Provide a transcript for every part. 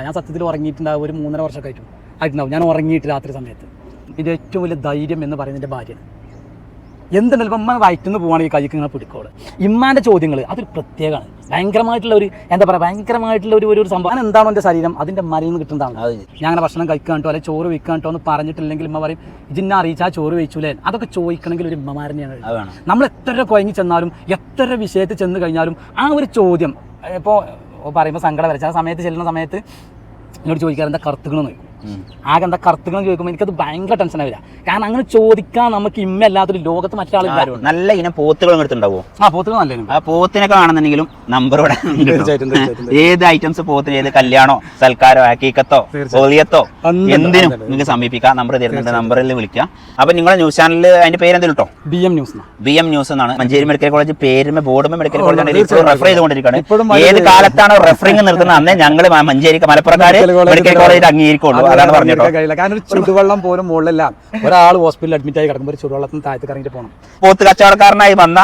ഞാൻ സത്യത്തിൽ ഉറങ്ങിയിട്ടുണ്ടാവും ഒരു 3.5 വർഷമൊക്കെ ആയിട്ടുണ്ടാവും. ഞാൻ ഉറങ്ങിയിട്ട് രാത്രി സമയത്ത്. ഇത് ഏറ്റവും വലിയ ധൈര്യം എന്ന് പറയുന്നത് എൻ്റെ ഭാര്യയാണ്. എന്തുണ്ടല്ലോ ഇപ്പം ഇമ്മ വയറ്റുനിന്ന് പോകുകയാണെങ്കിൽ കൈക്ക് ഇങ്ങനെ പിടിക്കോളൂ. ഇമ്മാൻ്റെ ചോദ്യങ്ങൾ അതൊരു പ്രത്യേകമാണ്. ഭയങ്കരമായിട്ടുള്ള ഒരു എന്താ പറയുക, ഭയങ്കരമായിട്ടുള്ള ഒരു സംഭവം. ഞാൻ എന്താണോ എൻ്റെ ശരീരം അതിൻ്റെ മരയിൽ നിന്ന് കിട്ടുന്നതാണ്. ഞാൻ അങ്ങനെ ഭക്ഷണം കഴിക്കാണ്ടോ അല്ലെങ്കിൽ ചോറ് വയ്ക്കാണ്ടോ എന്ന് പറഞ്ഞിട്ടില്ലെങ്കിൽ ഇമ്മ പറയും ഇതിനെ അറിയിച്ചാൽ ചോറ് വെച്ചൂലേ. അതൊക്കെ ചോദിക്കണമെങ്കിൽ ഒരു ഇമ്മമാരനെയാണ്. നമ്മൾ എത്ര കുഴങ്ങി ചെന്നാലും എത്ര വിഷയത്തിൽ ചെന്ന് കഴിഞ്ഞാലും ആ ഒരു ചോദ്യം ഇപ്പോൾ പറയുമ്പോൾ സങ്കടം വരച്ച ആ സമയത്ത് ചെല്ലുന്ന സമയത്ത് എന്നോട് ചോദിക്കാറ് എന്താ കറുത്തുകണമെന്ന് ചോദിക്കും. ആകെ എന്താ കറുത്തുകണെന്ന് ചോദിക്കുമ്പോൾ എനിക്കത് ഭയങ്കര ടെൻഷനാണ് വരിക. കാരണം അങ്ങനെ ചോദിക്കാൻ നമുക്ക് ഇമ്മല്ലാത്തൊരു ലോകത്ത് മറ്റാളുകൾ നല്ല ഇനം പോത്തുകളും എടുത്തുണ്ടാവോ? ആ പോത്തുകൾ നല്ല ആ പോത്തിനൊക്കെ കാണുന്നുണ്ടെങ്കിലും നമ്പർ ഇവിടെ ഏത് ഐറ്റംസ് പോത്തിന്, ഏത് കല്യാണോ സൽക്കാരോ ഹക്കീക്കത്തോ ഓലിയത്തോ എന്തിനും നിങ്ങൾക്ക് സമീപിക്കാം. നമ്പർ തരുന്നുണ്ട്, നമ്പറിൽ വിളിക്കാം. അപ്പൊ നിങ്ങളെ ന്യൂസ് ചാനലിൽ അതിന്റെ പേര് എന്തെങ്കിലും കേട്ടോ? BM ന്യൂസ് എന്നാണ്. മഞ്ചേരി മെഡിക്കൽ കോളേജ് പേരുമേ ബോർഡുമേ മെഡിക്കൽ കോളേജാണ് ഇപ്പോൾ റെഫർ ചെയ്തുകൊണ്ടിരിക്കുകയാണ്. ഏത് കാലത്താണോ റെഫറിംഗ് നിർത്തുന്നത് അന്നേ ഞങ്ങൾ മഞ്ചേരി മലപ്പുറക്കാര് മെഡിക്കൽ കോളേജ് അംഗീകരിക്കുള്ളൂ. അതാണ് പറഞ്ഞിട്ടോ. കാരണം ഒരു ചുടുവെള്ളം പോലും മുകളിലല്ല. ഒരാൾ ഹോസ്പിറ്റലിൽ അഡ്മിറ്റ് ആയി കിടക്കുമ്പോൾ ഒരു ചുടുവെള്ളത്തിന് താഴത്ത് ഇറങ്ങിയിട്ട് പോകണം. പോത്ത് കച്ചവടക്കാരനായി വന്ന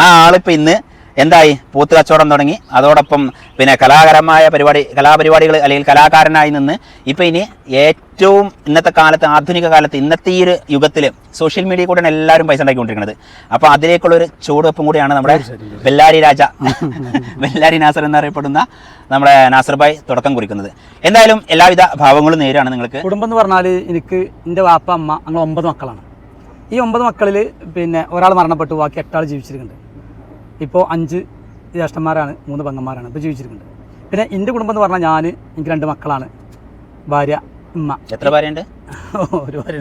ആ ആളിപ്പോ ഇന്ന് എന്തായി? പോത്ത് കച്ചവടം തുടങ്ങി. അതോടൊപ്പം പിന്നെ കലാപരിപാടികൾ അല്ലെങ്കിൽ കലാകാരനായി നിന്ന് ഇപ്പൊ ഇനി ഏറ്റവും ഇന്നത്തെ കാലത്ത്, ആധുനിക കാലത്ത്, ഇന്നത്തെ ഈ ഒരു യുഗത്തിൽ സോഷ്യൽ മീഡിയ കൂടെയാണ് എല്ലാവരും പൈസ ഉണ്ടാക്കിക്കൊണ്ടിരിക്കുന്നത്. അപ്പൊ അതിലേക്കുള്ളൊരു ചുവടുവെപ്പ് കൂടിയാണ് നമ്മുടെ ബെല്ലാരി രാജ ബെല്ലാരി നാസർ എന്നറിയപ്പെടുന്ന നമ്മുടെ നാസർ ഭായ് തുടക്കം കുറിക്കുന്നത്. എന്തായാലും എല്ലാവിധ ഭാവങ്ങളും നേരാണ് നിങ്ങൾക്ക്. കുടുംബം എന്ന് പറഞ്ഞാൽ എനിക്ക് എൻ്റെ വാപ്പ അമ്മ അങ്ങനെ 9 മക്കളാണ്. ഈ 9 മക്കളിൽ പിന്നെ ഒരാൾ മരണപ്പെട്ടു, ബാക്കി 8 ആൾ ജീവിച്ചിരിക്കുന്നുണ്ട്. ഇപ്പോൾ 5 ജ്യേഷ്ഠന്മാരാണ്, 3 പെങ്ങന്മാരാണ് ഇപ്പോൾ ജീവിച്ചിരിക്കുന്നത്. പിന്നെ എൻ്റെ കുടുംബം എന്ന് പറഞ്ഞാൽ എനിക്ക് 2 മക്കളാണ്, ഭാര്യ, ഉമ്മ. എത്ര ഭാര്യയുണ്ട്? ഒരു ഭാര്യ.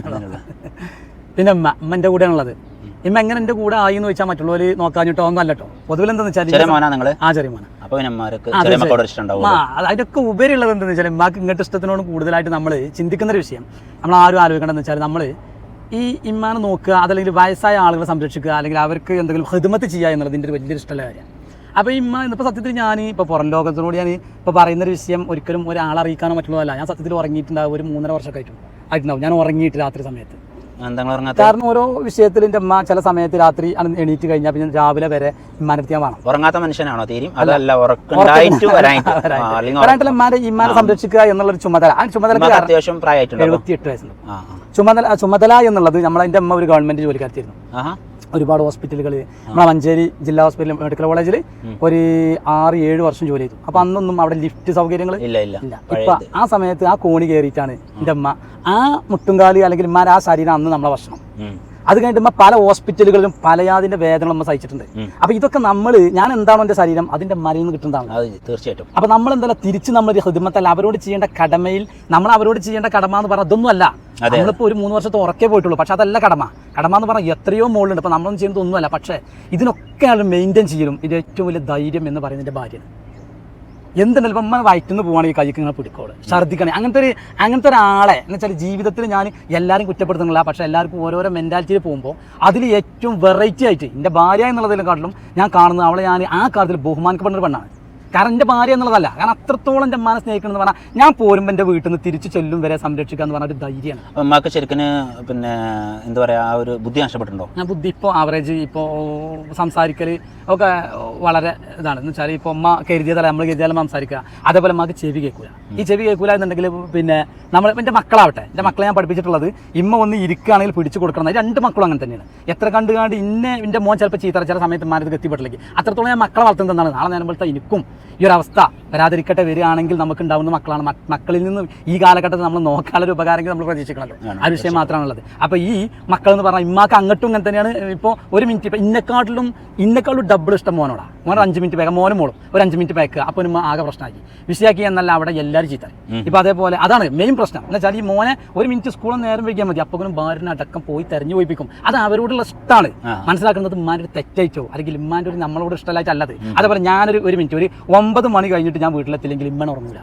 പിന്നെ ഉമ്മ എൻ്റെ കൂടെയാണുള്ളത്. ഇമ്മ എങ്ങനെ എൻ്റെ കൂടെ ആയി എന്ന് വെച്ചാൽ മറ്റുള്ളവർ നോക്കാഞ്ഞിട്ടോ ഒന്നും അല്ലട്ടോ. പൊതുവിൽ എന്താണെന്ന് വെച്ചാൽ ചെറിയ മോന. അതിനൊക്കെ ഉപരിയുള്ളത് എന്താണെന്ന് വെച്ചാൽ ഉമ്മാക്ക് ഇങ്ങോട്ട് ഇഷ്ടത്തിനോട് കൂടുതലായിട്ട് നമ്മൾ ചിന്തിക്കുന്നൊരു വിഷയം നമ്മൾ ആരും ആലോചിക്കേണ്ടതെന്ന് വെച്ചാൽ നമ്മൾ ഈ ഇമ്മാനെ നോക്കുക, അതല്ലെങ്കിൽ വയസ്സായ ആളുകളെ സംരക്ഷിക്കുക, അല്ലെങ്കിൽ അവർക്ക് എന്തെങ്കിലും ഹിദ്മത്ത് ചെയ്യുക എന്നുള്ളതിൻ്റെ ഒരു വലിയൊരു ഇഷ്ടമുള്ള കാര്യമാണ്. അപ്പോൾ ഇമ്മ ഇന്നിപ്പോൾ സത്യത്തിൽ ഞാൻ ഇപ്പോൾ പുറം ലോകത്തിനോട് ഞാൻ ഇപ്പോൾ പറയുന്നൊരു വിഷയം ഒരിക്കലും ഒരാളെ അറിയിക്കാനോ മറ്റുള്ളതല്ല. ഞാൻ സത്യത്തിൽ ഉറങ്ങിയിട്ടുണ്ടാവും ഒരു 3.5 വർഷമൊക്കെ ആയിട്ടുണ്ടാവും. ഞാൻ ഉറങ്ങിയിട്ട് രാത്രി സമയത്ത്. കാരണം ഓരോ വിഷയത്തിൽ എൻ്റെ അമ്മ ചില സമയത്ത് രാത്രി എണീറ്റ് കഴിഞ്ഞാൽ പിന്നെ രാവിലെ വരെ ഇമ്മാനെ ഞാൻ വേണം. ഉറങ്ങാത്ത മനുഷ്യനാണോ തീരും? ഇമ്മാനെ സംരക്ഷിക്കുക എന്നുള്ളൊരു ചുമതല. ആ ചുമതല അത്യാവശ്യം 78 വയസ്സുണ്ട്. ചുമതല എന്നുള്ളത് എൻ്റെ അമ്മ ഒരു ഗവൺമെന്റ് ജോലിക്കാരത്തിയിരുന്നു. ഒരുപാട് ഹോസ്പിറ്റലുകൾ, നമ്മളെ മഞ്ചേരി ജില്ലാ ഹോസ്പിറ്റൽ മെഡിക്കൽ കോളേജിൽ ഒരു 6-7 വർഷം ജോലി ചെയ്തു. അപ്പൊ അന്നൊന്നും അവിടെ ലിഫ്റ്റ് സൗകര്യങ്ങൾ ഇല്ല. ഇപ്പൊ ആ സമയത്ത് ആ കോണി കയറിയിട്ടാണ് എൻ്റെ അമ്മ ആ മുട്ടുംകാലി അല്ലെങ്കിൽ ഇമ്മാരെ ആ ശരീരം അന്ന് നമ്മളെ ഭക്ഷണം. അത് കഴിഞ്ഞിട്ട് പല ഹോസ്പിറ്റലുകളിലും പലയാതിന്റെ വേദന നമ്മൾ സഹിച്ചിട്ടുണ്ട്. അപ്പൊ ഇതൊക്കെ ഞാൻ എന്താണോ എൻ്റെ ശരീരം അതിന്റെ മരയിൽ നിന്ന് കിട്ടുന്നതാണ് തീർച്ചയായിട്ടും. അപ്പൊ നമ്മൾ എന്താ തിരിച്ച് നമ്മൾ ഹിദ്മത്തല്ല, അവരോട് ചെയ്യേണ്ട കടമയിൽ നമ്മൾ അവരോട് ചെയ്യേണ്ട കടമ എന്ന് പറഞ്ഞാൽ അതൊന്നും അല്ല. നമ്മളിപ്പോൾ ഒരു 3 വർഷത്തെ ഉറക്കേ പോയിട്ടുള്ളൂ, പക്ഷെ അതല്ല കടമ എന്ന് പറഞ്ഞാൽ എത്രയോ മുകളിലുണ്ട്. ഇപ്പൊ നമ്മളൊന്നും ചെയ്യുന്നത് ഒന്നുമല്ല, പക്ഷേ ഇതിനൊക്കെ ആൾ മെയിൻറ്റെയിൻ ചെയ്യലും ഇത് ഏറ്റവും വലിയ ധൈര്യം എന്ന് പറയുന്നത് എൻ്റെ ഭാര്യയാണ്. എന്തുണ്ടല്ലോ ഇപ്പം നമ്മൾ വയറ്റുനിന്ന് പോകുകയാണെങ്കിൽ കൈക്ക് ഇങ്ങനെ പിടിക്കോളൂ, ഛർദ്ദിക്കണേ. അങ്ങനത്തെ ഒരാളെ എന്ന് വെച്ചാൽ ജീവിതത്തിൽ ഞാൻ എല്ലാവരും കുറ്റപ്പെടുത്തുന്നില്ല, പക്ഷേ എല്ലാവർക്കും ഓരോരോ മെൻറ്റാലിറ്റിയിൽ പോകുമ്പോൾ അതിൽ ഏറ്റവും വെറൈറ്റി ആയിട്ട് എൻ്റെ ഭാര്യ എന്നുള്ളതിനെക്കാട്ടിലും ഞാൻ കാണുന്നത് അവളെ ഞാൻ ആ കാര്യത്തിൽ ബഹുമാനിക്കപ്പെടുന്ന ഒരു പെണ്ണാണ്. കാരണം എൻ്റെ ഭാര്യ എന്നുള്ളതല്ല, കാരണം അത്രത്തോളം എൻ്റെ അമ്മാനെ സ്നേഹിക്കണമെന്ന് പറഞ്ഞാൽ ഞാൻ പോരുമ്പോൾ എൻ്റെ വീട്ടിൽ നിന്ന് തിരിച്ചു ചെല്ലും വരെ സംരക്ഷിക്കുക എന്ന് പറഞ്ഞ ഒരു ധൈര്യമാണ്. അമ്മക്ക് ശരിക്കും പിന്നെ എന്താ പറയുക, ആ ഒരു ബുദ്ധി നഷ്ടപ്പെട്ടുണ്ടോ? ഞാൻ ബുദ്ധി ഇപ്പോൾ ആവറേജ് ഇപ്പോൾ സംസാരിക്കൽ ഒക്കെ വളരെ ഇതാണ്. എന്ന് വെച്ചാൽ ഇപ്പോൾ അമ്മ കരുതിയതല്ല, നമ്മൾ കരുതിയാലും സംസാരിക്കുക. അതേപോലെ അമ്മക്ക് ചെവി കേൾക്കില്ല. ഈ ചെവി കേൾക്കില്ല എന്നുണ്ടെങ്കിൽ പിന്നെ എൻ്റെ മക്കളാവട്ടെ, എൻ്റെ മക്കളെ ഞാൻ പഠിപ്പിച്ചിട്ടുള്ളത് ഇമ്മ ഒന്ന് ഇരിക്കുകയാണെങ്കിൽ പിടിച്ചു കൊടുക്കണം. 2 മക്കളും അങ്ങനെ തന്നെയാണ്. എത്ര കണ്ട് എൻ്റെ മോൻ ചിലപ്പോൾ ചീത്തറ ചില സമയത്ത് മാനത്ത് എത്തിപ്പെട്ടില്ലെങ്കിൽ അത്രത്തോളം ഞാൻ മക്കളെ വളർത്തുന്നതാണ്. നാളെ നേരം പോലത്തെ എനിക്കും ഈ ഒരു അവസ്ഥ വരാതിരിക്കട്ടെ. വരികയാണെങ്കിൽ നമുക്ക് ഉണ്ടാവുന്ന മക്കളാണ്. മക്കളിൽ നിന്ന് ഈ കാലഘട്ടത്തിൽ നമ്മൾ നോക്കാനൊരു ഉപകാരമെങ്കിൽ നമ്മൾ പ്രതീക്ഷിക്കണമല്ലോ. ആ വിഷയം മാത്രമാണുള്ളത്. അപ്പോൾ ഈ മക്കൾ എന്ന് പറഞ്ഞാൽ ഇമ്മാക്ക് അങ്ങോട്ടും ഇങ്ങനെ തന്നെയാണ്. ഇപ്പോൾ 1 മിനിറ്റ് ഇപ്പോൾ ഇന്നെക്കാളും ഡബിൾ ഇഷ്ടം മോനോടാ. മോൻ 5 മിനിറ്റ് പേക്കുക, മോനും മോളും ഒരു 5 മിനിറ്റ് പേക്കുക. അപ്പോൾ ഉമ്മ ആകെ പ്രശ്നമാക്കി വിഷയമാക്കി എന്നല്ല അവിടെ എല്ലാവരും ചീത്ത. ഇപ്പോൾ അതേപോലെ അതാണ് മെയിൻ പ്രശ്നം. എന്ന് വെച്ചാൽ ഈ മോനെ 1 മിനിറ്റ് സ്കൂളിൽ നേരം വയ്ക്കാൻ മതി, അപ്പോഴും ഭാര്യനെ അടക്കം പോയി തെരഞ്ഞു പോയിപ്പിക്കും. അത് അവരോടുള്ള ഇഷ്ടമാണ്. മനസ്സിലാക്കുന്നത് ഉമ്മാൻ്റെ ഒരു തെറ്റായിട്ടോ അല്ലെങ്കിൽ ഉമ്മാൻ്റെ ഒരു നമ്മളോട് ഇഷ്ടമായിട്ടല്ലത്. അതേപോലെ ഞാനൊരു 1 മിനിറ്റ് ഒരു 9 മണി കഴിഞ്ഞിട്ട് ഞാൻ വീട്ടിലെത്തില്ലെങ്കിൽ ഇമ്മനെ ഉറങ്ങില്ല.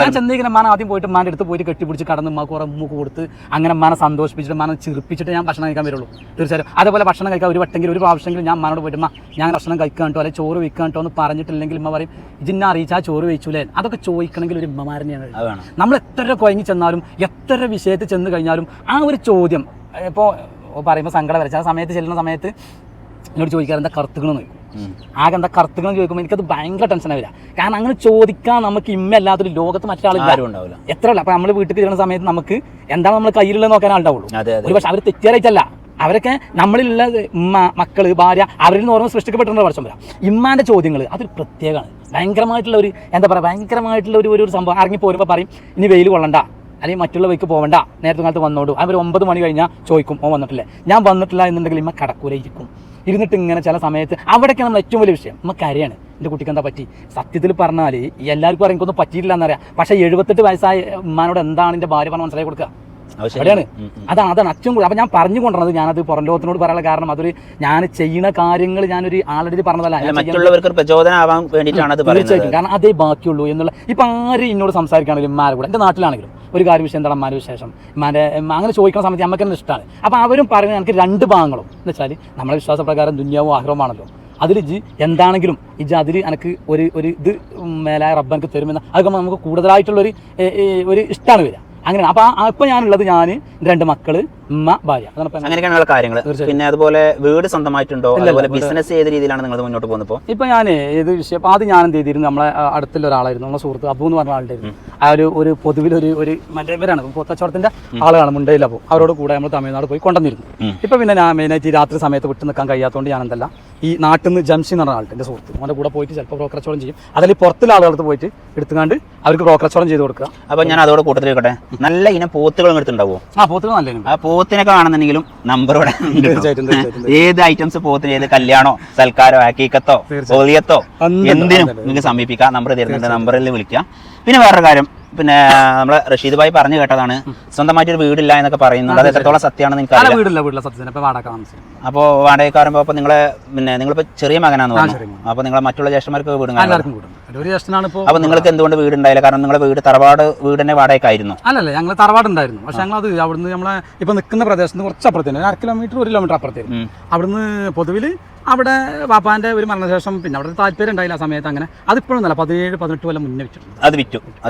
ഞാൻ ചെന്നൈക്കിനെ മാന ആദ്യം പോയിട്ട് മാൻ്റെ അടുത്ത് പോയിട്ട് കെട്ടിപ്പിടിച്ച് കടന്ന് ഉമ്മക്ക് കുറെ ഉമ്മക്ക് കൊടുത്ത് അങ്ങനെ മാനെ സന്തോഷിപ്പിച്ചിട്ട് മാനെ ചിരിപ്പിച്ചിട്ട് ഞാൻ ഭക്ഷണം കഴിക്കാൻ വരുള്ളൂ. തീർച്ചയായും അതേപോലെ ഭക്ഷണം കഴിക്കാൻ ഒരു വട്ടെങ്കിലും ഒരു പ്രാവശ്യമെങ്കിലും ഞാൻ മാനോട് പോയിട്ട് ഞാൻ ഭക്ഷണം കഴിക്കാണ്ടോ അല്ലെങ്കിൽ ചോറ് വയ്ക്കാണ്ടോ എന്ന് പറഞ്ഞിട്ടില്ലെങ്കിൽ ഇമ്മ പറയും ഇതിനെ അറിയിച്ചാൽ ചോറ് വെച്ചൂലേ. അതൊക്കെ ചോദിക്കണമെങ്കിൽ ഒരു ഇമ്മമാരനെയാണ്. നമ്മൾ എത്ര കുഴങ്ങി ചെന്നാലും എത്ര വിഷയത്തിൽ ചെന്ന് കഴിഞ്ഞാലും ആ ഒരു ചോദ്യം ഇപ്പോൾ പറയുമ്പോൾ സങ്കടം വരച്ച ആ സമയത്ത് ചെല്ലുന്ന സമയത്ത് എന്നോട് ചോദിക്കാറ് എന്താ കറുത്തുകളെന്ന് ചോദിക്കും. ആകെ എന്താ കറുത്തുകളെന്ന് ചോദിക്കുമ്പോൾ എനിക്കത് ഭയങ്കര ടെൻഷൻ ആവില്ല. കാരണം അങ്ങനെ ചോദിക്കാൻ നമുക്ക് ഇമ്മല്ലാത്തൊരു ലോകത്ത് മറ്റാളും ഉണ്ടാവില്ല. എത്ര ഉള്ള അപ്പോൾ നമ്മൾ വീട്ടിൽ കയറുന്ന സമയത്ത് നമുക്ക് എന്താണ് നമ്മൾ കയ്യിലുള്ളത് നോക്കാൻ ആളുണ്ടാവുള്ളൂ. ഒരു പക്ഷേ അവർ തെറ്റിയാറായിട്ടല്ല, അവരൊക്കെ നമ്മളിലുള്ള ഉമ്മ, മക്കള്, ഭാര്യ, അവരിൽ നിന്ന് ഓർമ്മ സൃഷ്ടിക്കപ്പെട്ടിട്ടുള്ള വർഷം വരാം. ഇമ്മാൻ്റെ ചോദ്യങ്ങൾ അതൊരു പ്രത്യേകമാണ്. ഭയങ്കരമായിട്ടുള്ള ഒരു എന്താ പറയുക, ഭയങ്കരമായിട്ടുള്ള ഒരു സംഭവം. ഇറങ്ങി പോരുമ്പോൾ പറയും ഇനി വെയിൽ കൊള്ളണ്ട, അല്ലെങ്കിൽ മറ്റുള്ള വഴിക്ക് പോകണ്ട, നേരത്തെ കാലത്ത് വന്നോളൂ. അവർ 9 മണി കഴിഞ്ഞാൽ ചോദിക്കും ഓ വന്നിട്ടില്ലേ. ഞാൻ വന്നിട്ടില്ല എന്നുണ്ടെങ്കിൽ ഇമ്മ കടക്കൂല ഇരിക്കും, ഇരുന്നിട്ട് ഇങ്ങനെ ചില സമയത്ത് അവിടേക്ക് നമ്മൾ ഏറ്റവും വലിയ വിഷയം നമുക്ക് അറിയാണ് എൻ്റെ കുട്ടിക്ക് എന്താ പറ്റി. സത്യത്തിൽ പറഞ്ഞാൽ എല്ലാവർക്കും അറിയാം എനിക്കൊന്നും പറ്റിയിട്ടില്ല എന്നറിയാം. പക്ഷേ 78 വയസ്സായ ഉമ്മാനോട് എന്താണ് എൻ്റെ ഭാര്യ പറഞ്ഞ് മനസ്സിലാക്കി കൊടുക്കുക അവിടെയാണ്. അതാണ് അച്ഛൻ കൂടി. അപ്പം ഞാൻ പറഞ്ഞു കൊണ്ടുവന്നത് ഞാനത് പുറം ലോകത്തിനോട് പറയാനുള്ള കാരണം അതൊരു ഞാൻ ചെയ്യുന്ന കാര്യങ്ങൾ ഞാനൊരു ആളുടെ പറഞ്ഞതല്ല, മറ്റുള്ളവർക്ക് പ്രചോദനമാവാൻ വേണ്ടിയിട്ടാണ് തീർച്ചയായിട്ടും. കാരണം അതേ ബാക്കിയുള്ളൂ എന്നുള്ള. ഇപ്പം ആരും എന്നോട് സംസാരിക്കുകയാണെങ്കിലും ഉമ്മാരെ കൂടെ എൻ്റെ നാട്ടിലാണെങ്കിലും ഒരു കാര്യം വിഷയം എന്താണ് അമ്മാൻ്റെ വിശേഷം, ഉമ്മാൻ്റെ അങ്ങനെ ചോദിക്കുന്ന സമയത്ത് നമുക്ക് തന്നെ ഇഷ്ടമാണ്. അപ്പോൾ അവരും പറയുന്നത് എനിക്ക് 2 ഭാഗങ്ങളും എന്ന് വെച്ചാൽ നമ്മളെ വിശ്വാസപ്രകാരം ദുന്യാവും ആഗ്രഹമാണല്ലോ. അതിൽ എന്താണെങ്കിലും അതിൽ എനിക്ക് ഒരു ഇത് മേലായ റബ്ബ് എനിക്ക് തരുമെന്ന് അതൊക്കെ നമുക്ക് കൂടുതലായിട്ടുള്ളൊരു ഇഷ്ടമാണ് വരിക. അങ്ങനെയാണ്. അപ്പോൾ ഇപ്പോൾ ഞാനുള്ളത് ഞാൻ 2 മക്കള്, ഉമ്മ, ഭാര്യ, അങ്ങനെയൊക്കെയുള്ള കാര്യങ്ങൾ. പിന്നെ അതുപോലെ വീട് സ്വന്തമായിട്ടുണ്ടോ, അതുപോലെ ബിസിനസ് ഏത് രീതിയിലാണ് നിങ്ങൾ മുന്നോട്ട് പോകുന്നത്? ഇപ്പോൾ ഞാൻ ഏത് വിഷയം അപ്പോൾ ഞാൻ എന്ത് ചെയ്തിരുന്നു, നമ്മളെ അടുത്തുള്ള ഒരാളായിരുന്നു, നമ്മുടെ സുഹൃത്ത് അബു എന്ന് പറഞ്ഞ ആളുണ്ടായിരുന്നു. ആ ഒരു പൊതുവിൽ ഒരു മറ്റേ പേരാണ് പോത്തച്ചവടത്തിൻ്റെ ആളുകളാണ് മുണ്ടയിൽ. അപ്പോൾ അവരോട് കൂടെ നമ്മൾ തമിഴ്നാട് പോയി കൊണ്ടുവന്നിരുന്നു. ഇപ്പോൾ പിന്നെ ഞാൻ മെയിനായിട്ട് ഈ രാത്രി സമയത്ത് വിട്ട് നിൽക്കാൻ കഴിയാത്തതുകൊണ്ട് ഞാൻ എന്തല്ല ഈ നാട്ടിൽ നിന്ന് ജംഷി എന്ന് പറഞ്ഞ ആളുണ്ട് എൻ്റെ സുഹൃത്ത്, അവൻ്റെ കൂടെ പോയിട്ട് ചിലപ്പോൾ ബ്രോക്കർ കച്ചവടം ചെയ്യും. അതിൽ പുറത്തുള്ള ആളുകൾക്ക് പോയിട്ട് എടുത്തുകൊണ്ട് അവർക്ക് ബ്രോക്കർ കച്ചവടം ചെയ്ത് കൊടുക്കുക. അപ്പോൾ ഞാൻ അതോടെ കൂട്ടത്തിൽ വെക്കട്ടെ, നല്ല ഇനം പോത്തുകൾ എടുത്തുണ്ടാവുമോ? ആ പോത്തുകൾ നല്ല ആ പോത്തിനൊക്കെ കാണുന്നുണ്ടെങ്കിലും നമ്പർ ഇവിടെ ഏത് ഐറ്റംസ് പോത്തിന്, ഏത് കല്യാണോ, സൽക്കാരോ, ഹക്കീക്കത്തോ, ഓലിയത്തോ എന്തിനും നിങ്ങൾക്ക് സമീപിക്കാം. നമ്പർ തരുന്നുണ്ട്, നമ്പറിൽ വിളിക്കാം. പിന്നെ വേറൊരു കാര്യം, പിന്നെ നമ്മളെ റഷീദ് ഭായി പറഞ്ഞു കേട്ടതാണ് സ്വന്തമായിട്ടൊരു വീടില്ല എന്നൊക്കെ പറയുന്നുണ്ട്. അത് എത്രത്തോളം സത്യമാണെന്ന് എനിക്ക്. അപ്പോൾ വാടകക്കാരുമ്പോൾ അപ്പോൾ നിങ്ങളെ പിന്നെ നിങ്ങളിപ്പോൾ ചെറിയ മകനാന്ന് പറഞ്ഞു. അപ്പോൾ നിങ്ങളെ മറ്റുള്ള ജ്യേഷ്ഠന്മാർക്ക് വീടും അപ്പോൾ നിങ്ങൾക്ക് എന്തുകൊണ്ട് വീടുണ്ടായില്ല? കാരണം നിങ്ങളുടെ വീട് തറവാട് വീട് തന്നെ വാടകയ്ക്കായിരുന്നു. അല്ലല്ല, ഞങ്ങൾ തറവാടുണ്ടായിരുന്നു. പക്ഷെ ഞങ്ങൾ അത് അവിടുന്ന് നമ്മളെ ഇപ്പൊ നിൽക്കുന്ന പ്രദേശത്ത് കുറച്ച് അപ്പുറത്തേന് 1 കിലോമീറ്റർ അപ്പുറത്തേന്. അവിടുന്ന് പൊതുവിൽ അവിടെ പാപ്പാന്റെ ഒരു മരണശേഷം പിന്നെ അവിടെ താല്പര്യം ഉണ്ടായില്ല ആ സമയത്ത്. അങ്ങനെ അതിപ്പോഴും നല്ല 17-18 കൊല്ലം മുന്നേ വെച്ചിട്ടുണ്ട്. അത്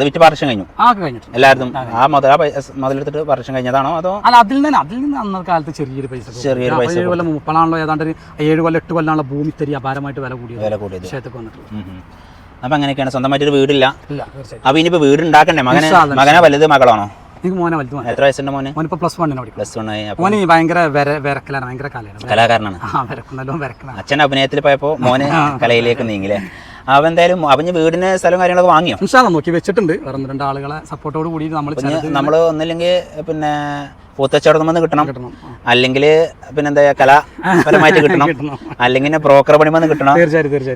വിറ്റ് വർഷം കഴിഞ്ഞു. കഴിഞ്ഞിട്ട് എല്ലാവരും ആ മുതലെടുത്തിട്ട് വർഷം കഴിഞ്ഞതാണോ അതോ? അല്ല, അതിൽ നിന്ന് അന്നത്തെ കാലത്ത് ചെറിയൊരു പൈസ 7 കൊല്ലം 30 ഏതാണ്ട് 7 കൊല്ലം 8 കൊല്ലാണല്ലോ ഭൂമി തരി അപാരമായിട്ട് വില കൂടിയത് വിഷയത്തൊക്കെ വന്നിട്ട്. അപ്പൊ അങ്ങനെയൊക്കെയാണ്. സ്വന്തമായിട്ടൊരു വീടില്ല. അപ്പൊ ഇനിയിപ്പോ വീട് ഉണ്ടാക്കണ്ടേ? മകനെ വലുത് മകളാണോ? എത്ര വയസ്സുണ്ട് മോന്? മോന് ഭയങ്കര വിരക്കലാണ്, ഭയങ്കര കലാകാരനാണ്. അച്ഛൻ അഭിനയത്തിൽ പോയപ്പോ മോന് കലയിലേക്ക് നീങ്ങില്ലേ? അവൻ എന്തായാലും അവന് വീടിന് സ്ഥലവും കാര്യങ്ങളൊക്കെ വാങ്ങിയോ? നോക്കി വെച്ചിട്ടുണ്ട്. വേറെ 2 ആളുകളെ സപ്പോർട്ടോട് കൂടി നമ്മൾ ഒന്നില്ലെങ്കിൽ പിന്നെ പൂത്തച്ചവടം വന്ന് കിട്ടണം, അല്ലെങ്കിൽ പിന്നെന്താ കലാപരമായിട്ട് കിട്ടണം, അല്ലെങ്കിൽ ബ്രോക്കർ പണി വന്ന് കിട്ടണം.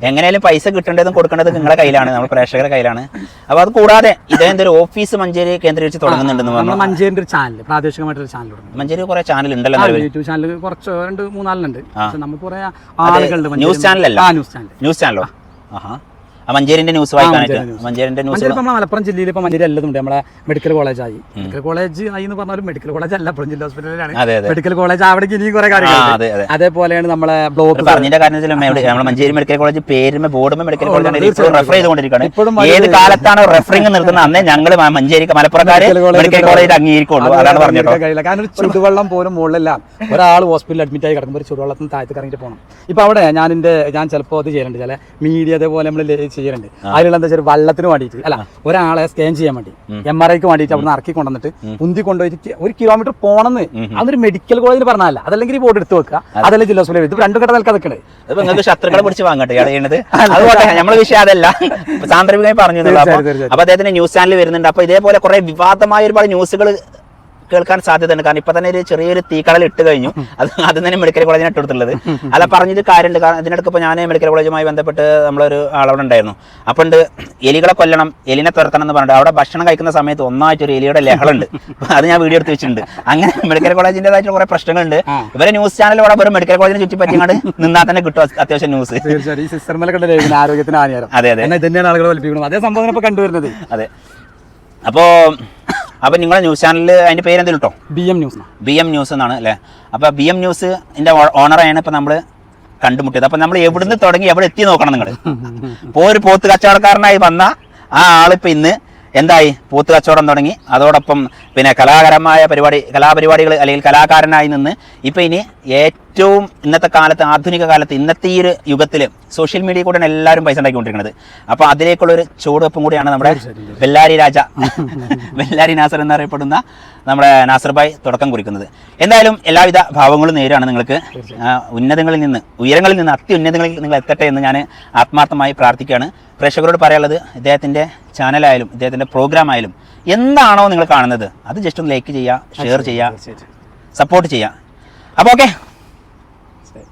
എങ്ങനെയാലും പൈസ കിട്ടേണ്ടതും കൊടുക്കേണ്ടതും നിങ്ങളുടെ കയ്യിലാണ്, നമ്മൾ പ്രേക്ഷകരുടെ കയ്യിലാണ്. അപ്പൊ അത് കൂടാതെ ഇദ്ദേഹം ഒരു ഓഫീസ് മഞ്ചേരി കേന്ദ്രീകരിച്ച് തുടങ്ങുന്നുണ്ടെന്ന് പറഞ്ഞു. മഞ്ചേരിന്റെ ഒരു ചാനൽ, പ്രാദേശികമായിട്ടൊരു ചാനൽ, മഞ്ചേരി കുറെ ചാനൽ ഉണ്ടല്ലോ, യൂട്യൂബ് ചാനൽ കുറച്ച് 2-3 ഉണ്ട്. നമുക്ക് കുറെ ആളുകളുണ്ട്. ന്യൂസ് ചാനലല്ല, ന്യൂസ് ചാനലോ? മഞ്ചേരിന്റെ ന്യൂസ് വായിക്കാനായിട്ട്. മഞ്ചേരിന്റെ ന്യൂസ് നമ്മുടെ മലപ്പുറം ജില്ലയിൽ ഇപ്പൊ മഞ്ചേരി എല്ലാതും നമ്മളെ മെഡിക്കൽ കോളേജായി. മെഡിക്കൽ കോളേജ് ആയി എന്ന് പറഞ്ഞാലും മെഡിക്കൽ കോളേജ് അല്ല, മലപ്പുറം ജില്ലാ ഹോസ്പിറ്റലിലാണ് മെഡിക്കൽ കോളേജ്. അവിടേക്ക് ഇനിയും കുറെ കാര്യങ്ങൾ. അതേപോലെയാണ് നമ്മളെ ബ്ലോക്ക് പറഞ്ഞതിന്റെ കാരണത്തിൽ നമ്മളെ മഞ്ചേരി മെഡിക്കൽ കോളേജ് പേരുമേ ബോർഡുമേ മെഡിക്കൽ കോളേജ് റെഫർ ചെയ്തുകൊണ്ടിരിക്കുകയാണ്. ഏത് കാലത്താണ് റെഫറിംഗ് നിർത്തുന്നത് അന്നേ ഞങ്ങൾ മഞ്ചേരി മലപ്പുറക്കാര് മെഡിക്കൽ കോളേജ് അംഗീകരിക്കുള്ളൂ. അതാണ് പറഞ്ഞത്. കാരണം ഒരു ചുടുവെള്ളം പോലും മുകളിലല്ല. ഒരാൾ ഹോസ്പിറ്റലിൽ അഡ്മിറ്റ് ആയി കിടക്കുമ്പോൾ ഒരു ചുടുവെള്ളത്തിന് താഴത്ത് ഇറങ്ങിയിട്ട് പോകണം. ഇപ്പൊ അവിടെ ഞാൻ ചിലപ്പോൾ അത് ചെയ്യലുണ്ട്, ചില മീഡിയ അതേപോലെ നമ്മൾ ചെയ്യുന്നുണ്ട്. അതിലുള്ള എന്താ വെച്ചാൽ വെള്ളത്തിന് വേണ്ടിയിട്ട് അല്ല, ഒരാളെ സ്കാൻ ചെയ്യാൻ വേണ്ടി MRIക്ക് വേണ്ടിയിട്ട് അവിടെ നിന്ന് ഇറക്കി കൊണ്ടുവന്നിട്ട് ഉന്തി കൊണ്ടുപോയിട്ട് 1 കിലോമീറ്റർ പോകണമെന്ന് അതൊരു മെഡിക്കൽ കോളേജിൽ പറഞ്ഞല്ല. അതല്ലെങ്കിൽ ബോർഡ് എടുത്ത് വെക്കുക, അതല്ലെങ്കിൽ ജില്ലാ ഹോസ്പിറ്റലിൽ ഇത് 2 ഘട്ടം നിൽക്കാൻ നിൽക്കണേ. നിങ്ങൾക്ക് ശത്രുക്കളെ പിടിച്ച് വാങ്ങട്ടെ ചെയ്യുന്നത്. അതുപോലെ നമ്മളെ വിഷയം അതല്ല, സാന്ദർഭികമായി പറഞ്ഞു. അപ്പൊ അദ്ദേഹത്തിന് ന്യൂസ് ചാനൽ വരുന്നുണ്ട്. അപ്പൊ ഇതേപോലെ കുറെ വിവാദമായ ഒരുപാട് ന്യൂസുകൾ കേൾക്കാൻ സാധ്യതയുണ്ട്. കാരണം ഇപ്പൊ തന്നെ ഒരു ചെറിയൊരു തീക്കടൽ ഇട്ട് കഴിഞ്ഞു. അത് തന്നെ മെഡിക്കൽ കോളേജിന് ഇട്ടെടുത്തുള്ളത്. അല്ല, പറഞ്ഞത് കാര്യമുണ്ട്. കാരണം ഇതിനിടയ്ക്ക് ഇപ്പോൾ ഞാൻ മെഡിക്കൽ കോളേജുമായി ബന്ധപ്പെട്ട് നമ്മളൊരു ആളവിടെ ഉണ്ടായിരുന്നു. അപ്പോൾ ഉണ്ട് എലികളെ കൊല്ലണം, എലിനെ തുരത്തണം എന്ന് പറഞ്ഞിട്ട് അവിടെ ഭക്ഷണം കഴിക്കുന്ന സമയത്ത് ഒന്നായിട്ടൊരു എലിയുടെ ലഹളുണ്ട്. അത് ഞാൻ വീഡിയോ എടുത്ത് വെച്ചിട്ടുണ്ട്. അങ്ങനെ മെഡിക്കൽ കോളേജിൻ്റെതായിട്ട് കുറെ പ്രശ്നങ്ങളുണ്ട്. ഇവരെ ന്യൂസ് ചാനൽ ഇവിടെ വെറും മെഡിക്കൽ കോളേജിനെ ചുറ്റിപ്പറ്റിയാണ് നിന്നാൽ തന്നെ കിട്ടും അത്യാവശ്യം ന്യൂസ്. ആരോഗ്യത്തിന് ഹാനികരം. അതെ അതെ, തന്നെയാണ് ആളുകൾ വലിപ്പിക്കണം. അതേ സംഭവം ഇപ്പൊ കണ്ടുവരുന്നത്. അതെ. അപ്പൊ നിങ്ങളെ ന്യൂസ് ചാനലിൽ അതിന്റെ പേര് എന്തെങ്കിലും കേട്ടോ? BM ന്യൂസ് എന്നാണ് അല്ലേ? അപ്പൊ BM ന്യൂസ് ഓണറാണ് ഇപ്പൊ നമ്മള് കണ്ടുമുട്ടിയത്. അപ്പൊ നമ്മൾ എവിടുന്ന് തുടങ്ങി എവിടെ എത്തി നോക്കണം നിങ്ങൾ. ഇപ്പോൾ ഒരു പോത്ത് കച്ചവടക്കാരനായി വന്ന ആ ആളിപ്പോ ഇന്ന് എന്തായി പോത്ത് കച്ചവടം തുടങ്ങി, അതോടൊപ്പം പിന്നെ കലാപരിപാടികൾ അല്ലെങ്കിൽ കലാകാരനായി നിന്ന് ഇപ്പം ഇനി ഏറ്റവും ഇന്നത്തെ കാലത്ത്, ആധുനിക കാലത്ത്, ഇന്നത്തെ ഈ ഒരു യുഗത്തിൽ സോഷ്യൽ മീഡിയ കൂടെയാണ് എല്ലാവരും പൈസ ഉണ്ടാക്കിക്കൊണ്ടിരിക്കുന്നത്. അപ്പോൾ അതിലേക്കുള്ളൊരു ചുവടുവെപ്പും കൂടിയാണ് നമ്മുടെ ബെല്ലാരി രാജ ബെല്ലാരി നാസർ എന്നറിയപ്പെടുന്ന നമ്മുടെ നാസർ ഭായ് തുടക്കം കുറിക്കുന്നത്. എന്തായാലും എല്ലാവിധ ഭാവങ്ങളും നേരാണ് നിങ്ങൾക്ക്. ഉയരങ്ങളിൽ നിന്ന് അത്യുന്നതങ്ങളിൽ നിങ്ങൾ എത്തട്ടെ എന്ന് ഞാൻ ആത്മാർത്ഥമായി പ്രാർത്ഥിക്കുകയാണ്. പ്രേക്ഷകരോട് പറയാനുള്ളത്, ഇദ്ദേഹത്തിൻ്റെ ചാനലായാലും ഇദ്ദേഹത്തിൻ്റെ പ്രോഗ്രാം ആയാലും എന്താണോ നിങ്ങൾ കാണുന്നത് അത് ജസ്റ്റ് ഒന്ന് ലൈക്ക് ചെയ്യുക, ഷെയർ ചെയ്യുക, സപ്പോർട്ട് ചെയ്യുക. അപ്പോൾ ഓക്കെ. ശരി.